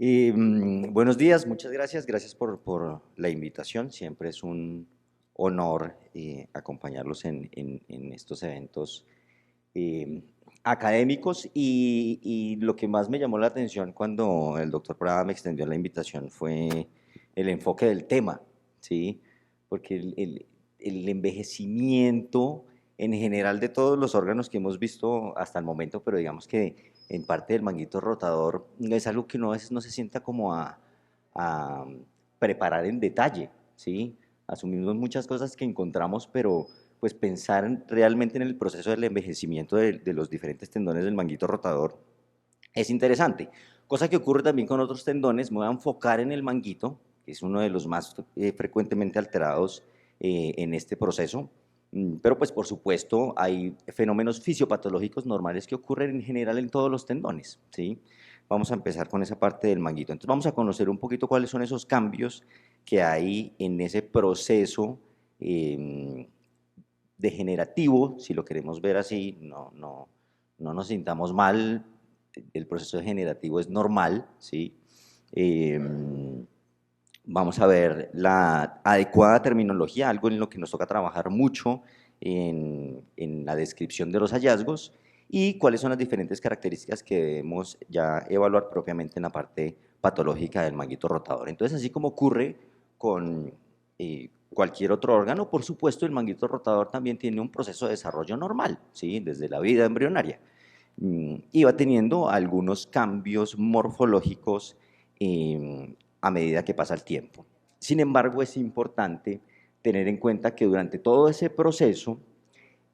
Buenos días, muchas gracias. Gracias por la invitación. Siempre es un honor acompañarlos en estos eventos eh, académicos y lo que más me llamó la atención cuando el doctor Prada me extendió la invitación fue el enfoque del tema, ¿sí? Porque el envejecimiento en general de todos los órganos que hemos visto hasta el momento, pero digamos que en parte del manguito rotador es algo que uno a veces no se sienta como a preparar en detalle, ¿sí? Asumimos muchas cosas que encontramos, pero pues pensar realmente en el proceso del envejecimiento de los diferentes tendones del manguito rotador es interesante. Cosa que ocurre también con otros tendones. Me voy a enfocar en el manguito, que es uno de los más frecuentemente alterados en este proceso. Pero pues por supuesto hay fenómenos fisiopatológicos normales que ocurren en general en todos los tendones, ¿sí? Vamos a empezar con esa parte del manguito. Entonces vamos a conocer un poquito cuáles son esos cambios que hay en ese proceso degenerativo, si lo queremos ver así. No nos sintamos mal, el proceso degenerativo es normal, ¿sí? Eh, Vamos a ver la adecuada terminología, algo en lo que nos toca trabajar mucho en la descripción de los hallazgos, y cuáles son las diferentes características que debemos ya evaluar propiamente en la parte patológica del manguito rotador. Entonces, así como ocurre con cualquier otro órgano, por supuesto, el manguito rotador también tiene un proceso de desarrollo normal, ¿sí? Desde la vida embrionaria. Y va teniendo algunos cambios morfológicos a medida que pasa el tiempo. Sin embargo, es importante tener en cuenta que durante todo ese proceso,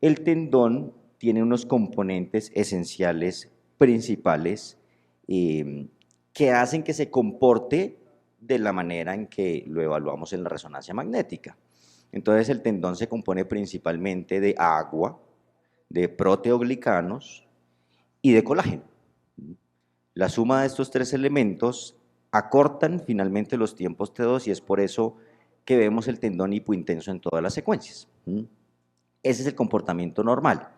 el tendón tiene unos componentes esenciales principales que hacen que se comporte de la manera en que lo evaluamos en la resonancia magnética. Entonces, el tendón se compone principalmente de agua, de proteoglicanos y de colágeno. La suma de estos tres elementos acortan finalmente los tiempos T2 y es por eso que vemos el tendón hipointenso en todas las secuencias. Ese es el comportamiento normal,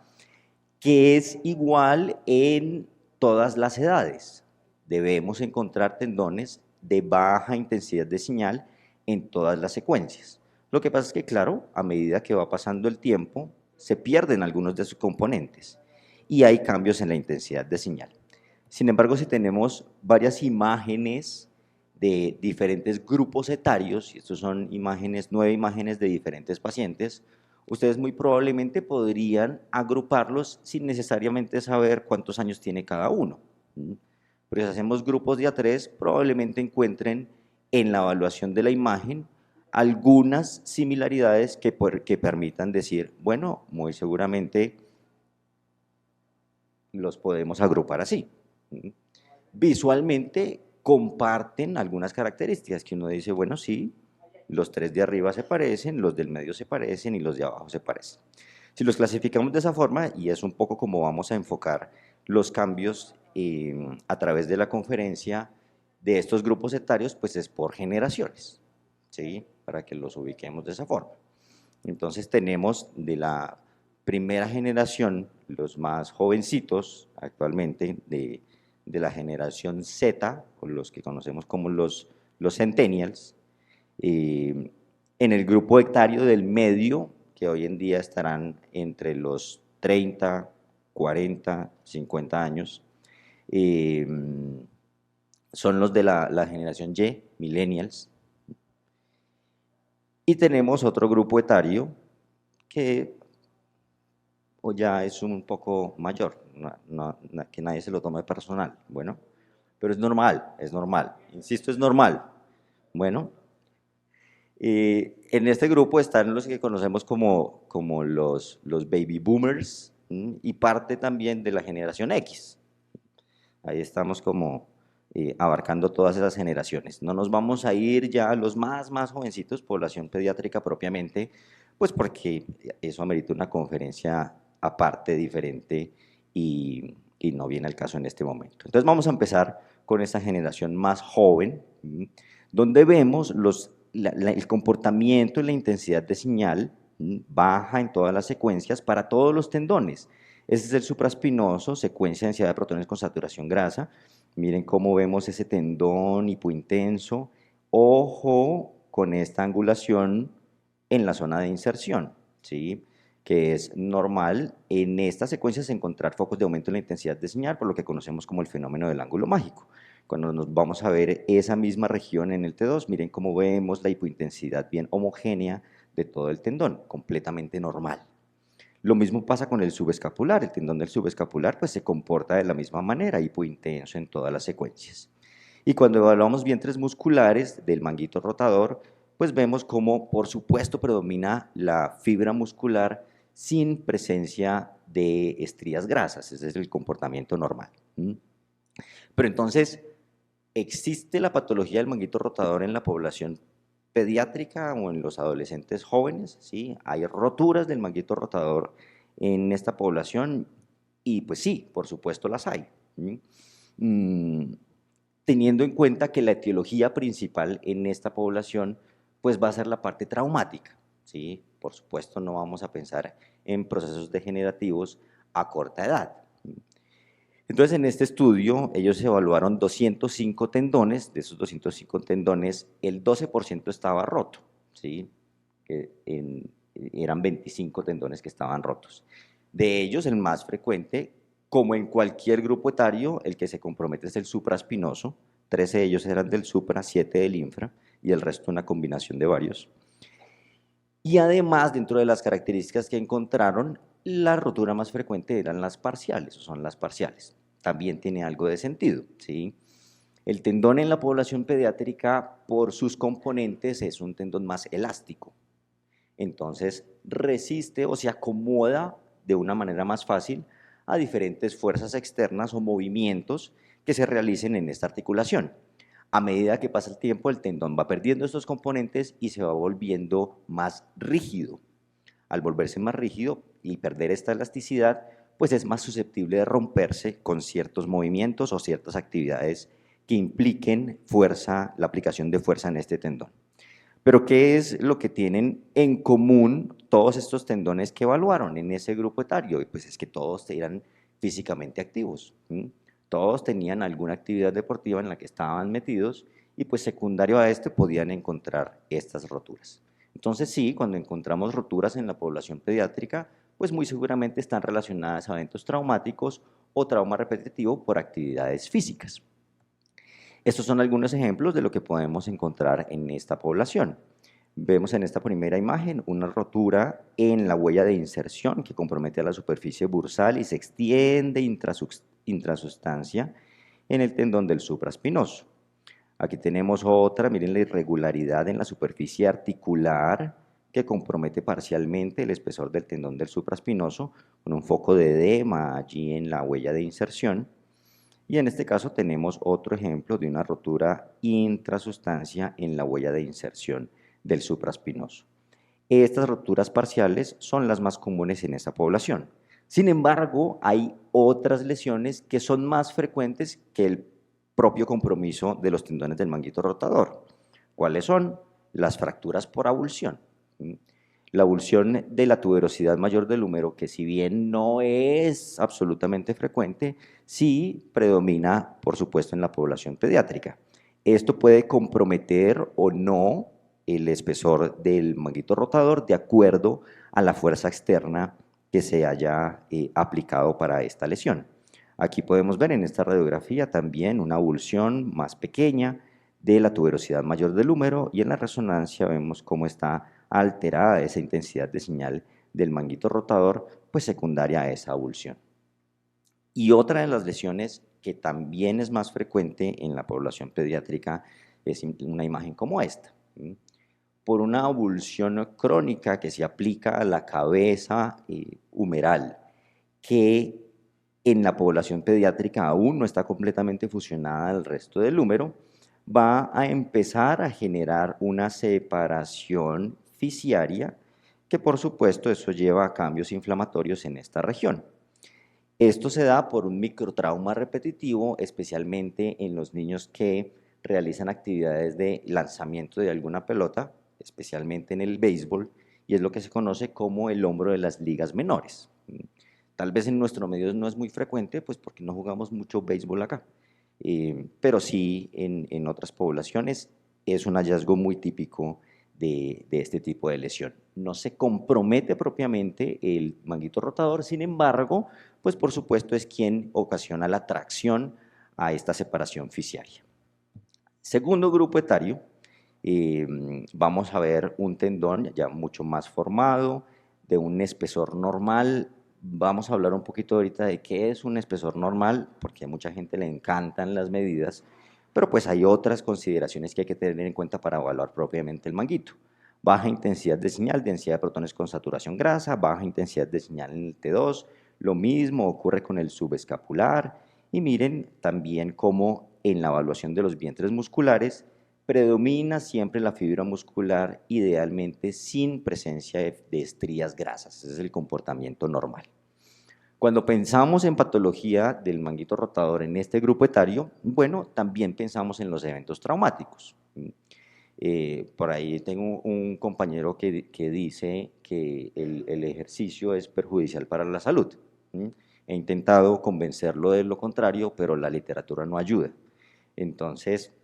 que es igual en todas las edades. Debemos encontrar tendones de baja intensidad de señal en todas las secuencias. Lo que pasa es que, claro, a medida que va pasando el tiempo, se pierden algunos de sus componentes y hay cambios en la intensidad de señal. Sin embargo, si tenemos varias imágenes de diferentes grupos etarios, y estos son imágenes, 9 imágenes de diferentes pacientes, ustedes muy probablemente podrían agruparlos sin necesariamente saber cuántos años tiene cada uno. Pero si hacemos grupos de A3, probablemente encuentren en la evaluación de la imagen algunas similaridades que permitan decir, bueno, muy seguramente los podemos agrupar así. Visualmente comparten algunas características que uno dice, bueno, sí, los tres de arriba se parecen, los del medio se parecen y los de abajo se parecen. Si los clasificamos de esa forma, y es un poco como vamos a enfocar los cambios a través de la conferencia de estos grupos etarios, pues es por generaciones, ¿sí? Para que los ubiquemos de esa forma. Entonces tenemos de la primera generación, los más jovencitos actualmente, de la generación Z, o los que conocemos como los centennials, en el grupo etario del medio, que hoy en día estarán entre los 30, 40, 50 años, eh, son los de la generación Y, millennials, y tenemos otro grupo etario que o ya es un poco mayor, que nadie se lo tome personal, bueno, pero es normal, insisto, es normal. Bueno, en este grupo están los que conocemos como los baby boomers, y parte también de la generación X. Ahí estamos como abarcando todas esas generaciones. No nos vamos a ir ya a los más jovencitos, población pediátrica propiamente, pues porque eso amerita una conferencia aparte, diferente, y no viene al caso en este momento. Entonces vamos a empezar con esta generación más joven, donde vemos el comportamiento y la intensidad de señal baja en todas las secuencias para todos los tendones. Este es el supraespinoso, secuencia de densidad de protones con saturación grasa. Miren cómo vemos ese tendón hipointenso. Ojo con esta angulación en la zona de inserción, ¿sí? Que es normal en estas secuencias encontrar focos de aumento en la intensidad de señal, por lo que conocemos como el fenómeno del ángulo mágico. Cuando nos vamos a ver esa misma región en el T2, miren cómo vemos la hipointensidad bien homogénea de todo el tendón, completamente normal. Lo mismo pasa con el subescapular. El tendón del subescapular pues, se comporta de la misma manera, hipointenso en todas las secuencias. Y cuando evaluamos vientres musculares del manguito rotador, pues vemos cómo, por supuesto, predomina la fibra muscular sin presencia de estrías grasas. Ese es el comportamiento normal. Pero entonces, ¿existe la patología del manguito rotador en la población pediátrica o en los adolescentes jóvenes? ¿Sí? ¿Hay roturas del manguito rotador en esta población? Y pues sí, por supuesto las hay. Teniendo en cuenta que la etiología principal en esta población pues va a ser la parte traumática, ¿sí? Por supuesto no vamos a pensar en procesos degenerativos a corta edad. Entonces, en este estudio, ellos evaluaron 205 tendones. De esos 205 tendones, el 12% estaba roto, ¿sí? Eran 25 tendones que estaban rotos. De ellos, el más frecuente, como en cualquier grupo etario, el que se compromete es el supraespinoso. 13 de ellos eran del supra, 7 del infra, y el resto una combinación de varios. Y además, dentro de las características que encontraron, la rotura más frecuente eran las parciales, o son las parciales. También tiene algo de sentido, ¿sí? El tendón en la población pediátrica, por sus componentes, es un tendón más elástico. Entonces, resiste o se acomoda de una manera más fácil a diferentes fuerzas externas o movimientos que se realicen en esta articulación. A medida que pasa el tiempo, el tendón va perdiendo estos componentes y se va volviendo más rígido. Al volverse más rígido y perder esta elasticidad, pues es más susceptible de romperse con ciertos movimientos o ciertas actividades que impliquen fuerza, la aplicación de fuerza en este tendón. Pero ¿qué es lo que tienen en común todos estos tendones que evaluaron en ese grupo etario? Pues es que todos eran físicamente activos. Todos tenían alguna actividad deportiva en la que estaban metidos y pues secundario a este podían encontrar estas roturas. Entonces sí, cuando encontramos roturas en la población pediátrica, pues muy seguramente están relacionadas a eventos traumáticos o trauma repetitivo por actividades físicas. Estos son algunos ejemplos de lo que podemos encontrar en esta población. Vemos en esta primera imagen una rotura en la huella de inserción que compromete a la superficie bursal y se extiende intrasustancia en el tendón del supraespinoso. Aquí tenemos otra, miren la irregularidad en la superficie articular que compromete parcialmente el espesor del tendón del supraespinoso con un foco de edema allí en la huella de inserción. Y en este caso tenemos otro ejemplo de una rotura intrasustancia en la huella de inserción del supraespinoso. Estas roturas parciales son las más comunes en esta población. Sin embargo, hay otras lesiones que son más frecuentes que el propio compromiso de los tendones del manguito rotador. ¿Cuáles son? Las fracturas por avulsión. La avulsión de la tuberosidad mayor del húmero, que si bien no es absolutamente frecuente, sí predomina, por supuesto, en la población pediátrica. Esto puede comprometer o no el espesor del manguito rotador de acuerdo a la fuerza externa que se haya aplicado para esta lesión. Aquí podemos ver en esta radiografía también una avulsión más pequeña de la tuberosidad mayor del húmero y en la resonancia vemos cómo está alterada esa intensidad de señal del manguito rotador, pues secundaria a esa avulsión. Y otra de las lesiones que también es más frecuente en la población pediátrica es una imagen como esta. Por una avulsión crónica que se aplica a la cabeza humeral, que en la población pediátrica aún no está completamente fusionada al resto del húmero, va a empezar a generar una separación fisiaria que por supuesto eso lleva a cambios inflamatorios en esta región. Esto se da por un microtrauma repetitivo, especialmente en los niños que realizan actividades de lanzamiento de alguna pelota, especialmente en el béisbol, y es lo que se conoce como el hombro de las ligas menores. Tal vez en nuestro medio no es muy frecuente, pues porque no jugamos mucho béisbol acá, pero sí en otras poblaciones es un hallazgo muy típico de este tipo de lesión. No se compromete propiamente el manguito rotador, sin embargo, pues por supuesto es quien ocasiona la tracción a esta separación fisciaria. Segundo grupo etario, vamos a ver un tendón ya mucho más formado, de un espesor normal. Vamos a hablar un poquito ahorita de qué es un espesor normal, porque a mucha gente le encantan las medidas, pero pues hay otras consideraciones que hay que tener en cuenta para evaluar propiamente el manguito. Baja intensidad de señal, densidad de protones con saturación grasa, baja intensidad de señal en el T2, lo mismo ocurre con el subescapular, y miren también cómo en la evaluación de los vientres musculares predomina siempre la fibra muscular, idealmente sin presencia de estrías grasas. Ese es el comportamiento normal. Cuando pensamos en patología del manguito rotador en este grupo etario, bueno, también pensamos en los eventos traumáticos. Por ahí tengo un compañero que dice que el ejercicio es perjudicial para la salud. He intentado convencerlo de lo contrario, pero la literatura no ayuda. Entonces,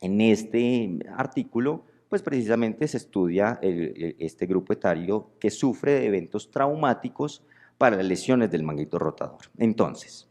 en este artículo, pues precisamente se estudia este grupo etario que sufre de eventos traumáticos para las lesiones del manguito rotador. Entonces,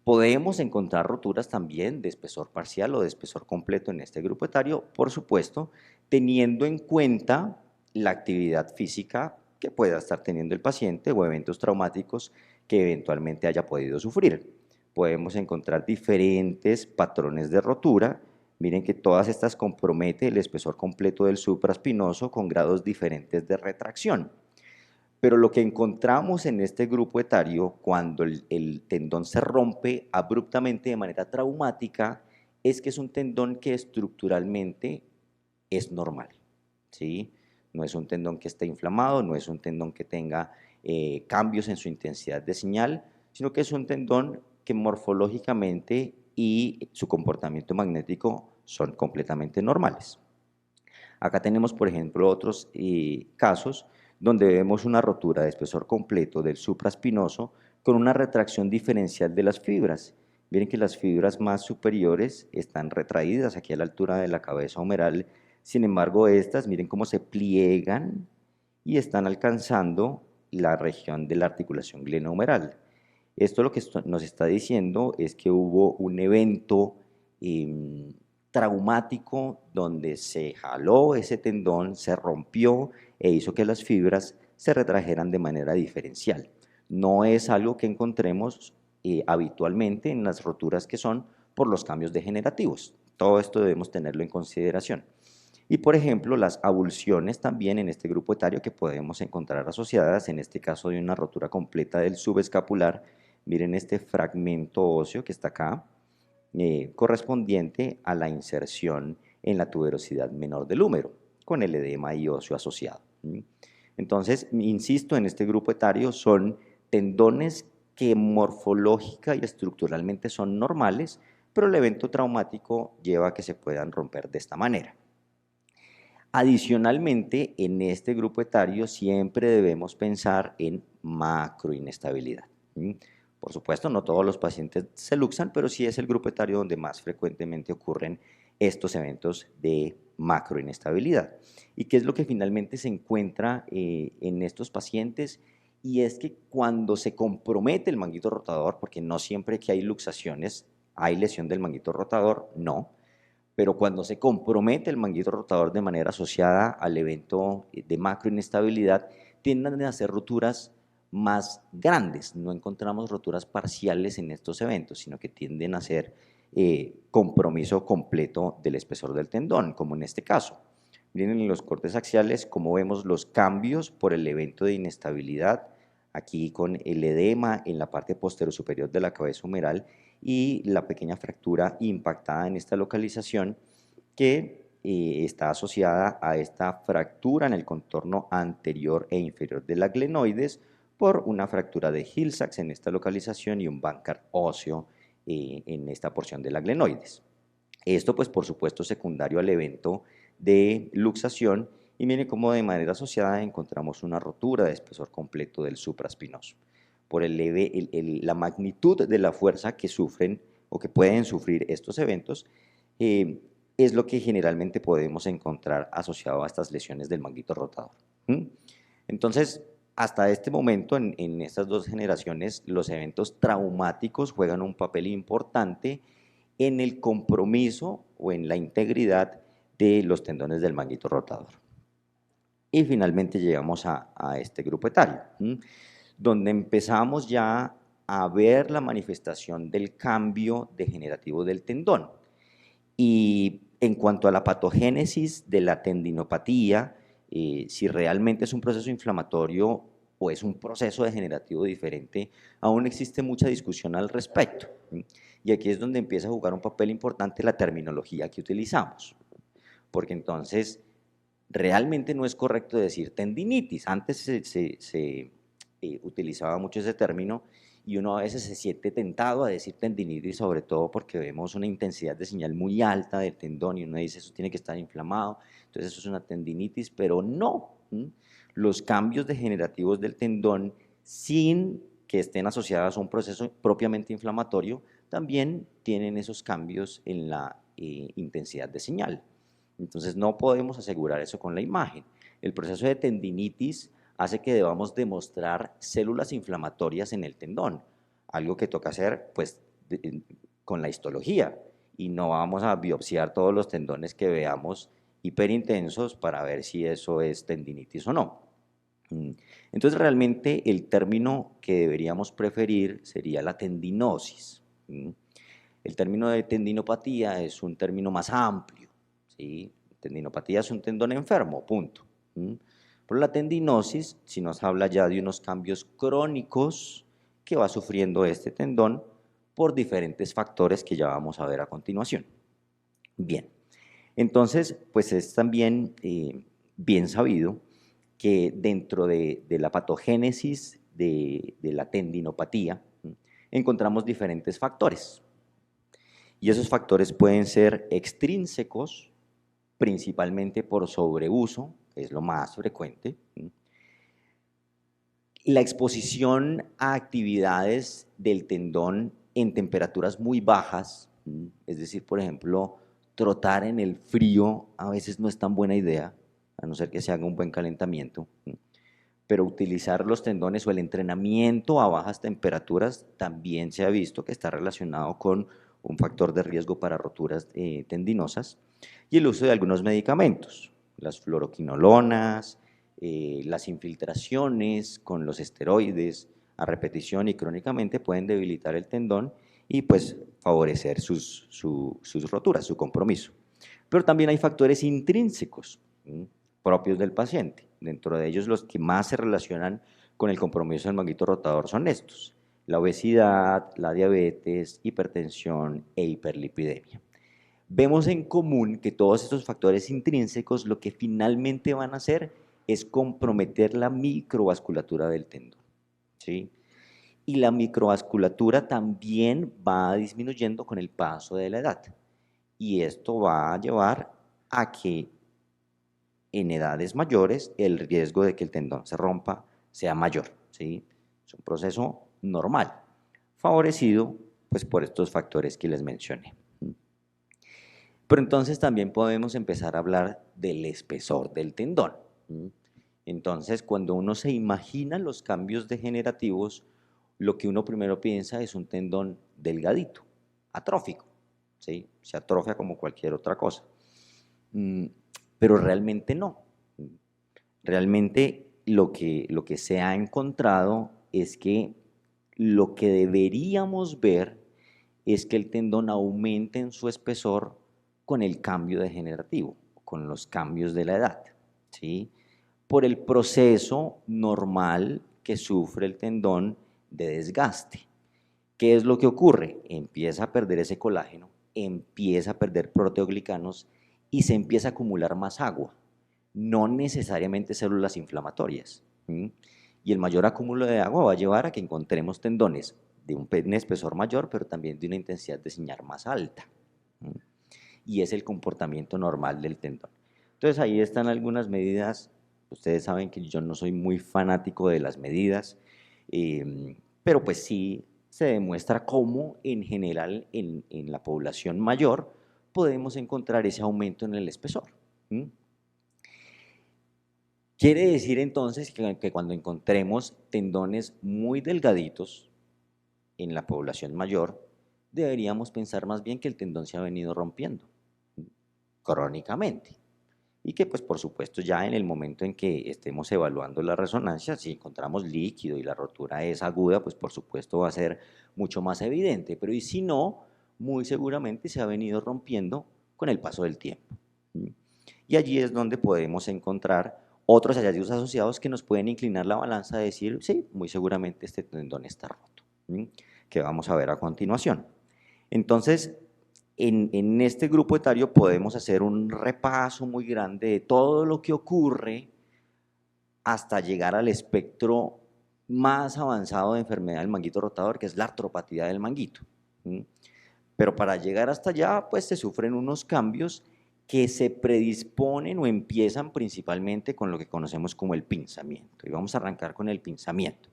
podemos encontrar roturas también de espesor parcial o de espesor completo en este grupo etario, por supuesto, teniendo en cuenta la actividad física que pueda estar teniendo el paciente o eventos traumáticos que eventualmente haya podido sufrir. Podemos encontrar diferentes patrones de rotura. Miren que todas estas comprometen el espesor completo del supraespinoso con grados diferentes de retracción. Pero lo que encontramos en este grupo etario, cuando el tendón se rompe abruptamente de manera traumática, es que es un tendón que estructuralmente es normal, ¿sí? No es un tendón que esté inflamado, no es un tendón que tenga cambios en su intensidad de señal, sino que es un tendón que morfológicamente y su comportamiento magnético son completamente normales. Acá tenemos, por ejemplo, otros casos donde vemos una rotura de espesor completo del supraespinoso con una retracción diferencial de las fibras. Miren que las fibras más superiores están retraídas aquí a la altura de la cabeza humeral, sin embargo estas, miren cómo se pliegan y están alcanzando la región de la articulación glenohumeral. Esto lo que nos está diciendo es que hubo un evento traumático donde se jaló ese tendón, se rompió e hizo que las fibras se retrajeran de manera diferencial. No es algo que encontremos habitualmente en las roturas que son por los cambios degenerativos. Todo esto debemos tenerlo en consideración. Y por ejemplo, las avulsiones también en este grupo etario que podemos encontrar asociadas, en este caso de una rotura completa del subescapular. Miren este fragmento óseo que está acá, correspondiente a la inserción en la tuberosidad menor del húmero, con el edema y óseo asociado. Entonces, insisto, en este grupo etario son tendones que morfológica y estructuralmente son normales, pero el evento traumático lleva a que se puedan romper de esta manera. Adicionalmente, en este grupo etario siempre debemos pensar en macroinestabilidad. Por supuesto, no todos los pacientes se luxan, pero sí es el grupo etario donde más frecuentemente ocurren estos eventos de macroinestabilidad. ¿Y qué es lo que finalmente se encuentra en estos pacientes? Y es que cuando se compromete el manguito rotador, porque no siempre que hay luxaciones hay lesión del manguito rotador, no, pero cuando se compromete el manguito rotador de manera asociada al evento de macroinestabilidad, tienden a ser roturas más grandes. No encontramos roturas parciales en estos eventos, sino que tienden a ser compromiso completo del espesor del tendón, como en este caso. Miren en los cortes axiales cómo vemos los cambios por el evento de inestabilidad, aquí con el edema en la parte posterior superior de la cabeza humeral y la pequeña fractura impactada en esta localización que está asociada a esta fractura en el contorno anterior e inferior de la glenoides por una fractura de Hill-Sachs en esta localización y un Bankart óseo en esta porción de la glenoides. Esto pues por supuesto secundario al evento de luxación, y miren cómo de manera asociada encontramos una rotura de espesor completo del supraespinoso. por la magnitud de la fuerza que sufren o que pueden sufrir estos eventos, es lo que generalmente podemos encontrar asociado a estas lesiones del manguito rotador. Entonces, hasta este momento, en estas dos generaciones, los eventos traumáticos juegan un papel importante en el compromiso o en la integridad de los tendones del manguito rotador. Y finalmente llegamos a este grupo etario, donde empezamos ya a ver la manifestación del cambio degenerativo del tendón. Y en cuanto a la patogénesis de la tendinopatía, si realmente es un proceso inflamatorio o es un proceso degenerativo diferente, aún existe mucha discusión al respecto. Y aquí es donde empieza a jugar un papel importante la terminología que utilizamos, porque entonces realmente no es correcto decir tendinitis. Antes se utilizaba mucho ese término y uno a veces se siente tentado a decir tendinitis, sobre todo porque vemos una intensidad de señal muy alta del tendón y uno dice eso tiene que estar inflamado, entonces eso es una tendinitis, pero no. Los cambios degenerativos del tendón, sin que estén asociados a un proceso propiamente inflamatorio, también tienen esos cambios en la intensidad de señal. Entonces no podemos asegurar eso con la imagen. El proceso de tendinitis hace que debamos demostrar células inflamatorias en el tendón, algo que toca hacer pues, con la histología, y no vamos a biopsiar todos los tendones que veamos hiperintensos para ver si eso es tendinitis o no. Entonces realmente el término que deberíamos preferir sería la tendinosis. El término de tendinopatía es un término más amplio, ¿sí? Tendinopatía es un tendón enfermo, punto. Pero la tendinosis, si nos habla ya de unos cambios crónicos que va sufriendo este tendón por diferentes factores que ya vamos a ver a continuación. Bien, entonces, pues es también bien sabido que dentro de la patogénesis de la tendinopatía encontramos diferentes factores. Y esos factores pueden ser extrínsecos, principalmente por sobreuso, que es lo más frecuente. La exposición a actividades del tendón en temperaturas muy bajas, es decir, por ejemplo, trotar en el frío a veces no es tan buena idea, a no ser que se haga un buen calentamiento, pero utilizar los tendones o el entrenamiento a bajas temperaturas también se ha visto que está relacionado con un factor de riesgo para roturas tendinosas, y el uso de algunos medicamentos, las fluoroquinolonas, las infiltraciones con los esteroides a repetición y crónicamente pueden debilitar el tendón y pues favorecer sus roturas, su compromiso. Pero también hay factores intrínsecos propios del paciente. Dentro de ellos los que más se relacionan con el compromiso del manguito rotador son estos: la obesidad, la diabetes, hipertensión e hiperlipidemia. Vemos en común que todos estos factores intrínsecos lo que finalmente van a hacer es comprometer la microvasculatura del tendón, ¿sí? Y la microvasculatura también va disminuyendo con el paso de la edad. Y esto va a llevar a que en edades mayores el riesgo de que el tendón se rompa sea mayor, ¿sí? Es un proceso normal, favorecido pues, por estos factores que les mencioné. Pero entonces también podemos empezar a hablar del espesor del tendón. Entonces, cuando uno se imagina los cambios degenerativos, lo que uno primero piensa es un tendón delgadito, atrófico, ¿sí? Se atrofia como cualquier otra cosa. Pero realmente no. Realmente lo que se ha encontrado es que lo que deberíamos ver es que el tendón aumente en su espesor con el cambio degenerativo, con los cambios de la edad, ¿sí? Por el proceso normal que sufre el tendón de desgaste. ¿Qué es lo que ocurre? Empieza a perder ese colágeno, empieza a perder proteoglicanos y se empieza a acumular más agua, no necesariamente células inflamatorias. Y el mayor acúmulo de agua va a llevar a que encontremos tendones de un espesor mayor, pero también de una intensidad de señal más alta. Y es el comportamiento normal del tendón. Entonces ahí están algunas medidas. Ustedes saben que yo no soy muy fanático de las medidas, pero pues sí se demuestra cómo en general en la población mayor podemos encontrar ese aumento en el espesor. Quiere decir entonces que cuando encontremos tendones muy delgaditos en la población mayor, deberíamos pensar más bien que el tendón se ha venido rompiendo crónicamente. Y que pues por supuesto ya en el momento en que estemos evaluando la resonancia, si encontramos líquido y la rotura es aguda, pues por supuesto va a ser mucho más evidente, pero y si no, muy seguramente se ha venido rompiendo con el paso del tiempo. Y allí es donde podemos encontrar otros hallazgos asociados que nos pueden inclinar la balanza a decir, sí, muy seguramente este tendón está roto, que vamos a ver a continuación. Entonces, en este grupo etario podemos hacer un repaso muy grande de todo lo que ocurre hasta llegar al espectro más avanzado de enfermedad del manguito rotador, que es la artropatía del manguito. Pero para llegar hasta allá, pues se sufren unos cambios que se predisponen o empiezan principalmente con lo que conocemos como el pinzamiento. Y vamos a arrancar con el pinzamiento.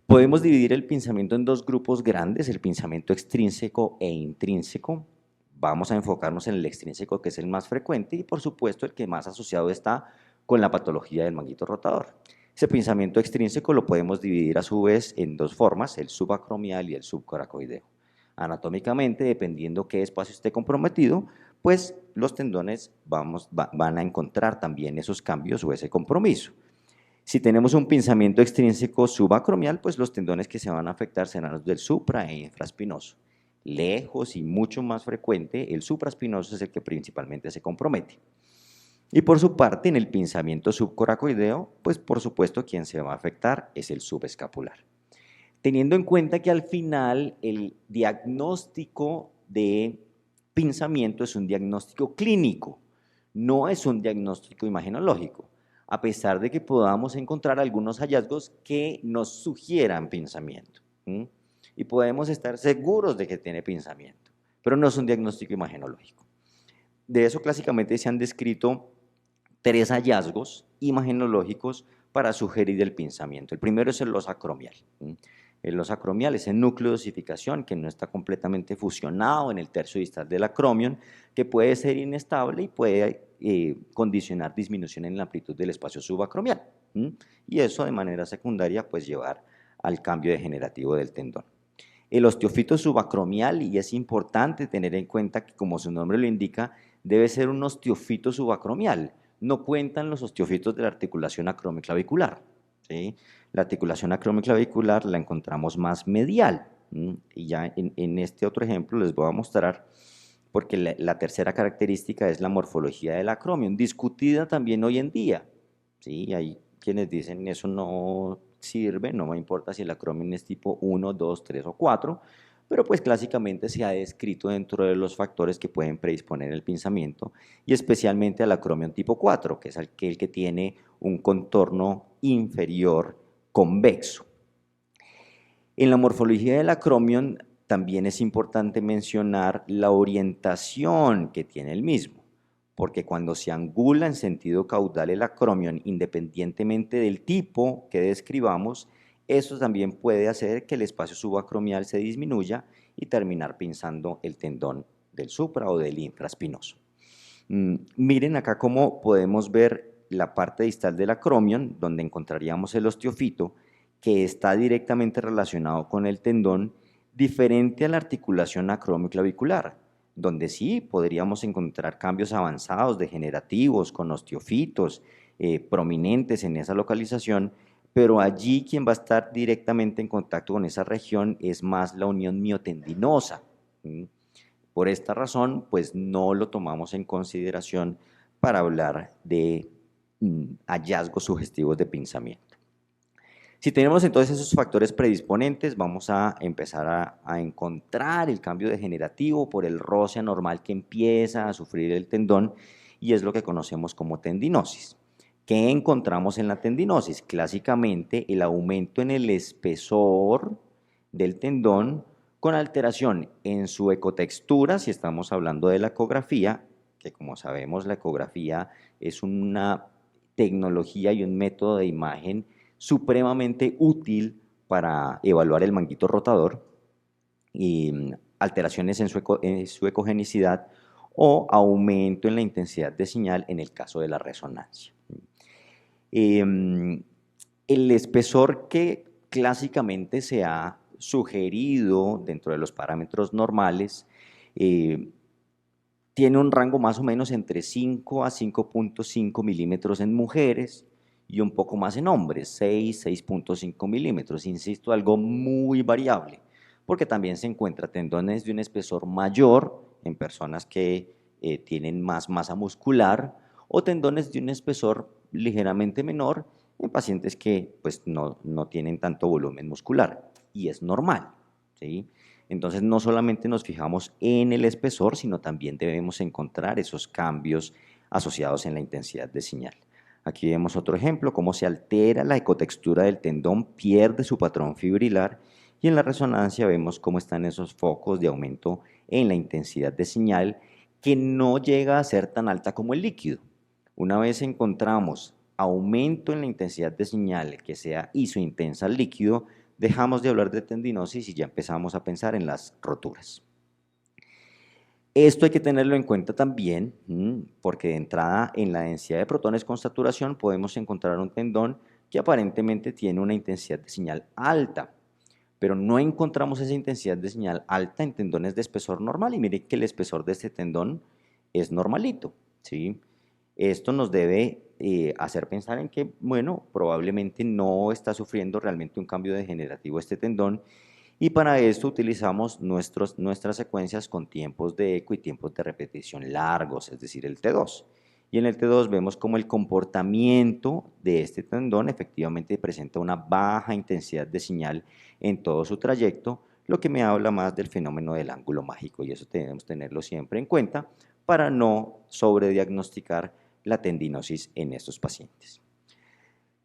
Podemos dividir el pinzamiento en dos grupos grandes, el pinzamiento extrínseco e intrínseco. Vamos a enfocarnos en el extrínseco, que es el más frecuente y por supuesto el que más asociado está con la patología del manguito rotador. Ese pinzamiento extrínseco lo podemos dividir a su vez en dos formas, el subacromial y el subcoracoideo. Anatómicamente, dependiendo qué espacio esté comprometido, pues los tendones van a encontrar también esos cambios o ese compromiso. Si tenemos un pinzamiento extrínseco subacromial, pues los tendones que se van a afectar serán los del supra e infraespinoso. Lejos y mucho más frecuente, el supraespinoso es el que principalmente se compromete. Y por su parte, en el pinzamiento subcoracoideo, pues por supuesto quien se va a afectar es el subescapular. Teniendo en cuenta que al final el diagnóstico de pinzamiento es un diagnóstico clínico, no es un diagnóstico imagenológico, a pesar de que podamos encontrar algunos hallazgos que nos sugieran pinzamiento. Y podemos estar seguros de que tiene pinzamiento, pero no es un diagnóstico imagenológico. De eso clásicamente se han descrito 3 hallazgos imagenológicos para sugerir el pinzamiento. El primero es el losa acromial. El losa acromial es el núcleo de osificación que no está completamente fusionado en el tercio distal del acromion, que puede ser inestable y puede condicionar disminución en la amplitud del espacio subacromial. Y eso de manera secundaria pues llevar al cambio degenerativo del tendón. El osteofito subacromial, y es importante tener en cuenta que como su nombre lo indica, debe ser un osteofito subacromial. No cuentan los osteofitos de la articulación acromioclavicular. ¿Sí? La articulación acromioclavicular la encontramos más medial. Y ya en este otro ejemplo les voy a mostrar, porque la tercera característica es la morfología del acromion, discutida también hoy en día. ¿Sí? Hay quienes dicen eso no sirve, no me importa si el acromion es tipo 1, 2, 3 o 4, pero pues clásicamente se ha descrito dentro de los factores que pueden predisponer el pinzamiento y especialmente al acromion tipo 4, que es aquel que tiene un contorno inferior convexo. En la morfología del acromion también es importante mencionar la orientación que tiene el mismo, porque cuando se angula en sentido caudal el acromion, independientemente del tipo que describamos, eso también puede hacer que el espacio subacromial se disminuya y terminar pinzando el tendón del supra o del infraespinoso. Miren acá cómo podemos ver la parte distal del acromion, donde encontraríamos el osteofito, que está directamente relacionado con el tendón, diferente a la articulación acromioclavicular, donde sí podríamos encontrar cambios avanzados degenerativos con osteofitos prominentes en esa localización, pero allí quien va a estar directamente en contacto con esa región es más la unión miotendinosa. Por esta razón, pues no lo tomamos en consideración para hablar de hallazgos sugestivos de pinzamiento. Si tenemos entonces esos factores predisponentes, vamos a empezar a encontrar el cambio degenerativo por el roce anormal que empieza a sufrir el tendón y es lo que conocemos como tendinosis. ¿Qué encontramos en la tendinosis? Clásicamente el aumento en el espesor del tendón con alteración en su ecotextura, si estamos hablando de la ecografía, que como sabemos la ecografía es una tecnología y un método de imagen supremamente útil para evaluar el manguito rotador, alteraciones en su ecogenicidad o aumento en la intensidad de señal en el caso de la resonancia. El espesor que clásicamente se ha sugerido dentro de los parámetros normales tiene un rango más o menos entre 5 a 5.5 milímetros en mujeres y un poco más en hombres, 6.5 milímetros. Insisto, algo muy variable, porque también se encuentra tendones de un espesor mayor en personas que tienen más masa muscular o tendones de un espesor ligeramente menor en pacientes que pues, no tienen tanto volumen muscular, y es normal, ¿sí? Entonces, no solamente nos fijamos en el espesor, sino también debemos encontrar esos cambios asociados en la intensidad de señal. Aquí vemos otro ejemplo, cómo se altera la ecotextura del tendón, pierde su patrón fibrilar, y en la resonancia vemos cómo están esos focos de aumento en la intensidad de señal que no llega a ser tan alta como el líquido. Una vez encontramos aumento en la intensidad de señal que sea isointensa al líquido, dejamos de hablar de tendinosis y ya empezamos a pensar en las roturas. Esto hay que tenerlo en cuenta también, porque de entrada en la densidad de protones con saturación podemos encontrar un tendón que aparentemente tiene una intensidad de señal alta, pero no encontramos esa intensidad de señal alta en tendones de espesor normal, y mire que el espesor de este tendón es normalito, ¿sí? Esto nos debe hacer pensar en que, bueno, probablemente no está sufriendo realmente un cambio degenerativo este tendón, y para esto utilizamos nuestras secuencias con tiempos de eco y tiempos de repetición largos, es decir, el T2. Y en el T2 vemos como el comportamiento de este tendón efectivamente presenta una baja intensidad de señal en todo su trayecto, lo que me habla más del fenómeno del ángulo mágico, y eso debemos tenerlo siempre en cuenta para no sobrediagnosticar la tendinosis en estos pacientes.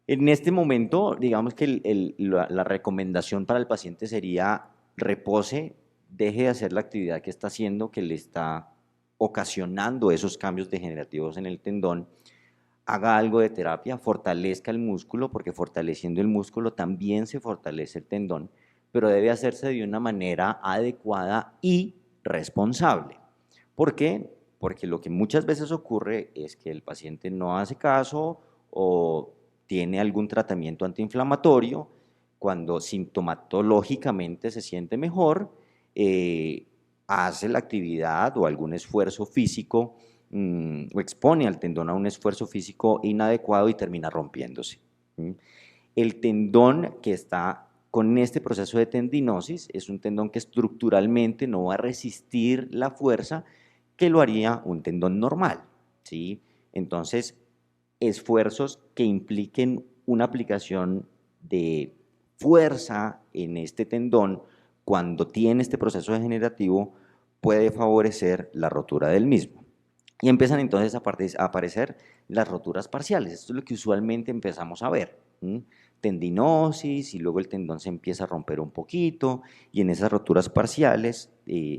En este momento, digamos que la recomendación para el paciente sería repose, deje de hacer la actividad que está haciendo, que le está ocasionando esos cambios degenerativos en el tendón, haga algo de terapia, fortalezca el músculo, porque fortaleciendo el músculo también se fortalece el tendón, pero debe hacerse de una manera adecuada y responsable. ¿Por qué? Porque lo que muchas veces ocurre es que el paciente no hace caso o tiene algún tratamiento antiinflamatorio, cuando sintomatológicamente se siente mejor, hace la actividad o algún esfuerzo físico o expone al tendón a un esfuerzo físico inadecuado y termina rompiéndose. El tendón que está con este proceso de tendinosis es un tendón que estructuralmente no va a resistir la fuerza que lo haría un tendón normal, ¿sí? Entonces, esfuerzos que impliquen una aplicación de fuerza en este tendón cuando tiene este proceso degenerativo puede favorecer la rotura del mismo. Y empiezan entonces a aparecer las roturas parciales. Esto es lo que usualmente empezamos a ver. Tendinosis, y luego el tendón se empieza a romper un poquito, y en esas roturas parciales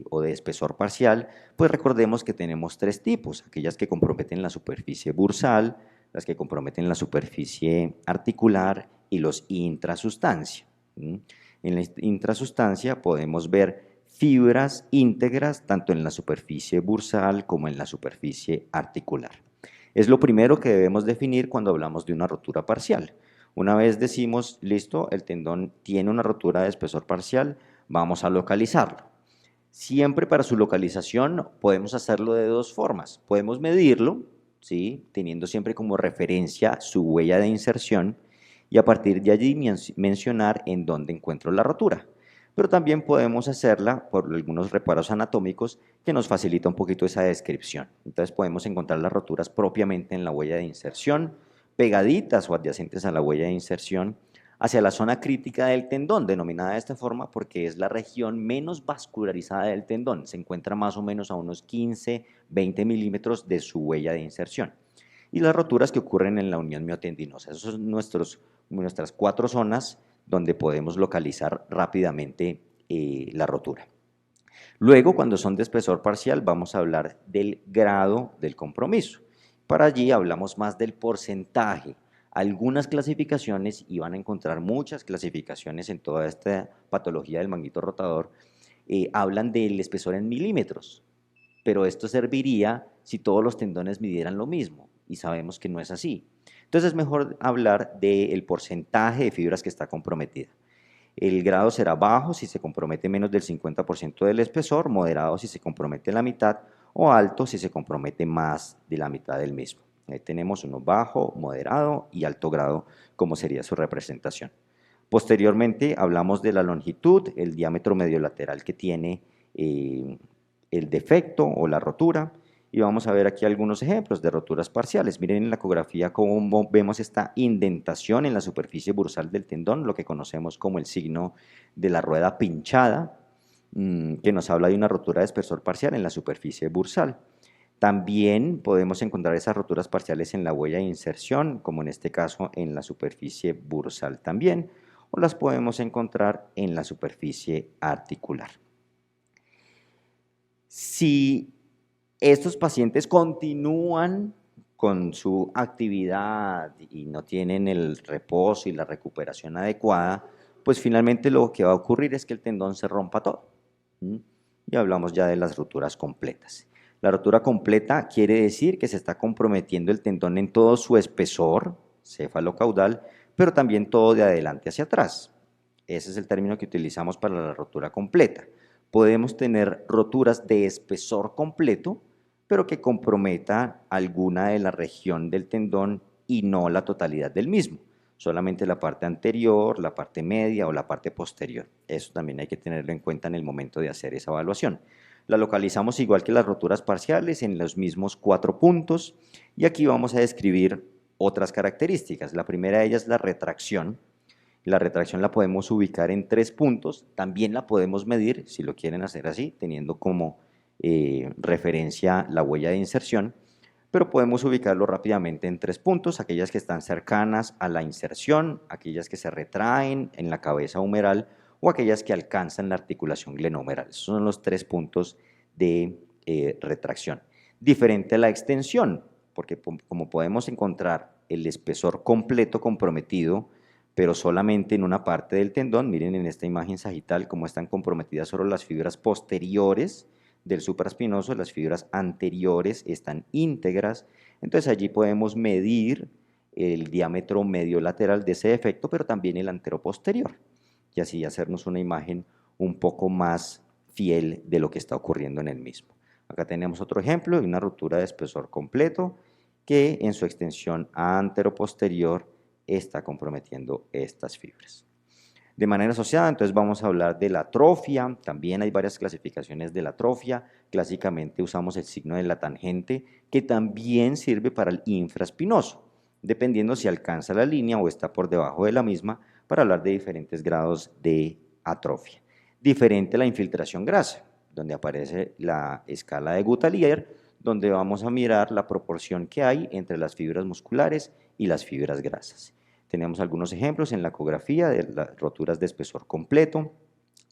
o de espesor parcial, pues recordemos que tenemos tres tipos: aquellas que comprometen la superficie bursal, las que comprometen la superficie articular y los intrasustancia. En la intrasustancia podemos ver fibras íntegras tanto en la superficie bursal como en la superficie articular. Es lo primero que debemos definir cuando hablamos de una rotura parcial. Una vez decimos, listo, el tendón tiene una rotura de espesor parcial, vamos a localizarlo. Siempre para su localización podemos hacerlo de dos formas. Podemos medirlo, ¿sí?, teniendo siempre como referencia su huella de inserción, y a partir de allí mencionar en dónde encuentro la rotura. Pero también podemos hacerla por algunos reparos anatómicos que nos facilita un poquito esa descripción. Entonces podemos encontrar las roturas propiamente en la huella de inserción, pegaditas o adyacentes a la huella de inserción, hacia la zona crítica del tendón, denominada de esta forma porque es la región menos vascularizada del tendón. Se encuentra más o menos a unos 15-20 milímetros de su huella de inserción. Y las roturas que ocurren en la unión miotendinosa. Esas son nuestras cuatro zonas donde podemos localizar rápidamente la rotura. Luego, cuando son de espesor parcial, vamos a hablar del grado del compromiso. Para allí hablamos más del porcentaje. Algunas clasificaciones, y van a encontrar muchas clasificaciones en toda esta patología del manguito rotador, hablan del espesor en milímetros, pero esto serviría si todos los tendones midieran lo mismo, y sabemos que no es así. Entonces es mejor hablar del porcentaje de fibras que está comprometida. El grado será bajo si se compromete menos del 50% del espesor, moderado si se compromete la mitad, o alto si se compromete más de la mitad del mismo. Ahí tenemos uno bajo, moderado y alto grado, como sería su representación. Posteriormente hablamos de la longitud, el diámetro mediolateral que tiene el defecto o la rotura, y vamos a ver aquí algunos ejemplos de roturas parciales. Miren en la ecografía cómo vemos esta indentación en la superficie bursal del tendón, lo que conocemos como el signo de la rueda pinchada, que nos habla de una rotura de espesor parcial en la superficie bursal. También podemos encontrar esas roturas parciales en la huella de inserción, como en este caso en la superficie bursal también, o las podemos encontrar en la superficie articular. Si estos pacientes continúan con su actividad y no tienen el reposo y la recuperación adecuada, pues finalmente lo que va a ocurrir es que el tendón se rompa todo. Y hablamos ya de las roturas completas. La rotura completa quiere decir que se está comprometiendo el tendón en todo su espesor cefalocaudal, pero también todo de adelante hacia atrás. Ese es el término que utilizamos para la rotura completa. Podemos tener roturas de espesor completo, pero que comprometa alguna de la región del tendón y no la totalidad del mismo, solamente la parte anterior, la parte media o la parte posterior. Eso también hay que tenerlo en cuenta en el momento de hacer esa evaluación. La localizamos igual que las roturas parciales en los mismos 4 puntos, y aquí vamos a describir otras características. La primera de ellas es la retracción. La retracción la podemos ubicar en 3 puntos, también la podemos medir, si lo quieren hacer así, teniendo como referencia la huella de inserción, pero podemos ubicarlo rápidamente en 3 puntos, aquellas que están cercanas a la inserción, aquellas que se retraen en la cabeza humeral o aquellas que alcanzan la articulación glenohumeral. Esos son los 3 puntos de retracción. Diferente a la extensión, porque como podemos encontrar el espesor completo comprometido, pero solamente en una parte del tendón, miren en esta imagen sagital cómo están comprometidas solo las fibras posteriores del supraespinoso, las fibras anteriores están íntegras, entonces allí podemos medir el diámetro mediolateral de ese defecto, pero también el anteroposterior, y así hacernos una imagen un poco más fiel de lo que está ocurriendo en el mismo. Acá tenemos otro ejemplo de una rotura de espesor completo que en su extensión anteroposterior está comprometiendo estas fibras. De manera asociada, entonces vamos a hablar de la atrofia, también hay varias clasificaciones de la atrofia, clásicamente usamos el signo de la tangente, que también sirve para el infraespinoso, dependiendo si alcanza la línea o está por debajo de la misma, para hablar de diferentes grados de atrofia. Diferente la infiltración grasa, donde aparece la escala de Gutalier, donde vamos a mirar la proporción que hay entre las fibras musculares y las fibras grasas. Tenemos algunos ejemplos en la ecografía de las roturas de espesor completo.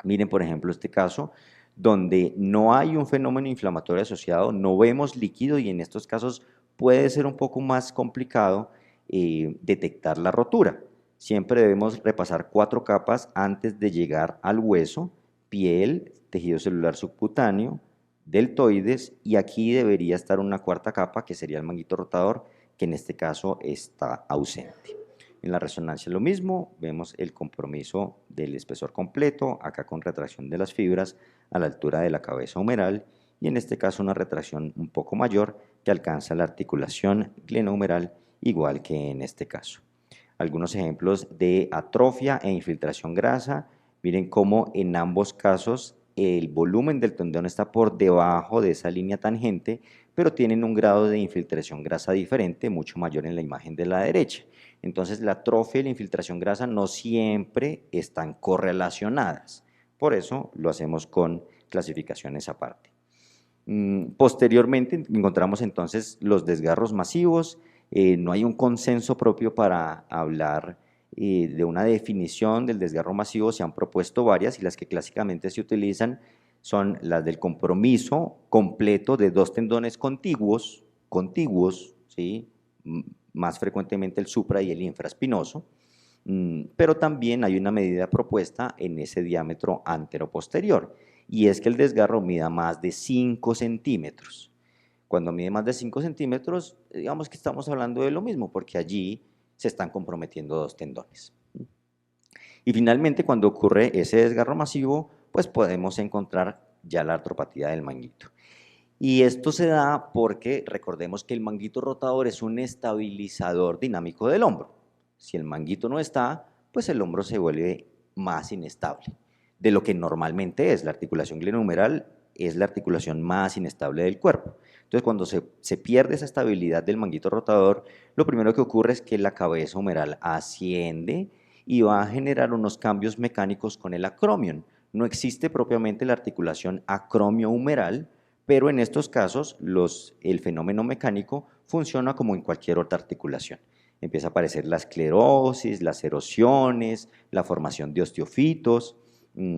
Miren, por ejemplo, este caso, donde no hay un fenómeno inflamatorio asociado, no vemos líquido, y en estos casos puede ser un poco más complicado detectar la rotura. Siempre debemos repasar 4 capas antes de llegar al hueso: piel, tejido celular subcutáneo, deltoides, y aquí debería estar una 4ª capa que sería el manguito rotador, que en este caso está ausente. En la resonancia lo mismo, vemos el compromiso del espesor completo, acá con retracción de las fibras a la altura de la cabeza humeral, y en este caso una retracción un poco mayor que alcanza la articulación glenohumeral, igual que en este caso. Algunos ejemplos de atrofia e infiltración grasa. Miren cómo en ambos casos el volumen del tendón está por debajo de esa línea tangente, pero tienen un grado de infiltración grasa diferente, mucho mayor en la imagen de la derecha. Entonces la atrofia y la infiltración grasa no siempre están correlacionadas, por eso lo hacemos con clasificaciones aparte. Posteriormente encontramos entonces los desgarros masivos. No hay un consenso propio para hablar de una definición del desgarro masivo, se han propuesto varias, y las que clásicamente se utilizan son las del compromiso completo de 2 tendones contiguos, ¿sí? más frecuentemente el supra y el infraespinoso, pero también hay una medida propuesta en ese diámetro anteroposterior, y es que el desgarro mida más de 5 centímetros. Cuando mide más de 5 centímetros, digamos que estamos hablando de lo mismo, porque allí se están comprometiendo dos tendones. Y finalmente, cuando ocurre ese desgarro masivo, pues podemos encontrar ya la artropatía del manguito. Y esto se da porque recordemos que el manguito rotador es un estabilizador dinámico del hombro. Si el manguito no está, pues el hombro se vuelve más inestable de lo que normalmente es. La articulación glenohumeral es la articulación más inestable del cuerpo. Entonces, cuando se pierde esa estabilidad del manguito rotador, lo primero que ocurre es que la cabeza humeral asciende y va a generar unos cambios mecánicos con el acromion. No existe propiamente la articulación acromio-humeral, pero en estos casos el fenómeno mecánico funciona como en cualquier otra articulación. Empieza a aparecer la esclerosis, las erosiones, la formación de osteofitos,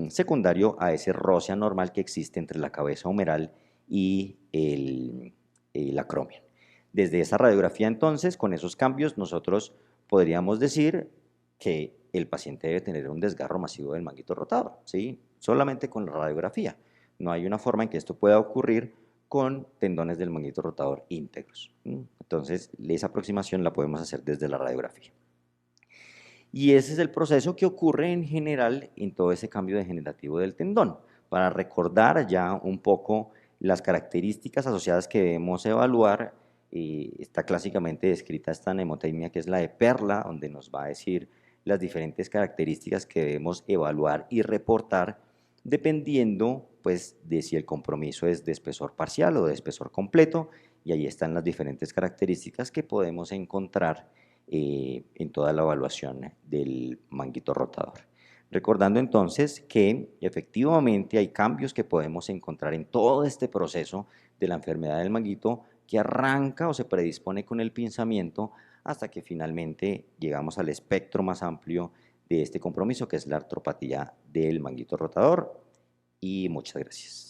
secundario a ese roce anormal que existe entre la cabeza humeral y el acromion. Desde esa radiografía entonces, con esos cambios, nosotros podríamos decir que el paciente debe tener un desgarro masivo del manguito rotador, ¿sí? Solamente con la radiografía. No hay una forma en que esto pueda ocurrir con tendones del manguito rotador íntegros. Entonces, esa aproximación la podemos hacer desde la radiografía. Y ese es el proceso que ocurre en general en todo ese cambio degenerativo del tendón. Para recordar ya un poco las características asociadas que debemos evaluar, está clásicamente descrita esta mnemotemia, que es la de Perla, donde nos va a decir las diferentes características que debemos evaluar y reportar dependiendo pues, de si el compromiso es de espesor parcial o de espesor completo, y ahí están las diferentes características que podemos encontrar en toda la evaluación del manguito rotador. Recordando entonces que efectivamente hay cambios que podemos encontrar en todo este proceso de la enfermedad del manguito que arranca o se predispone con el pinzamiento hasta que finalmente llegamos al espectro más amplio de este compromiso, que es la artropatía del manguito rotador. Y muchas gracias.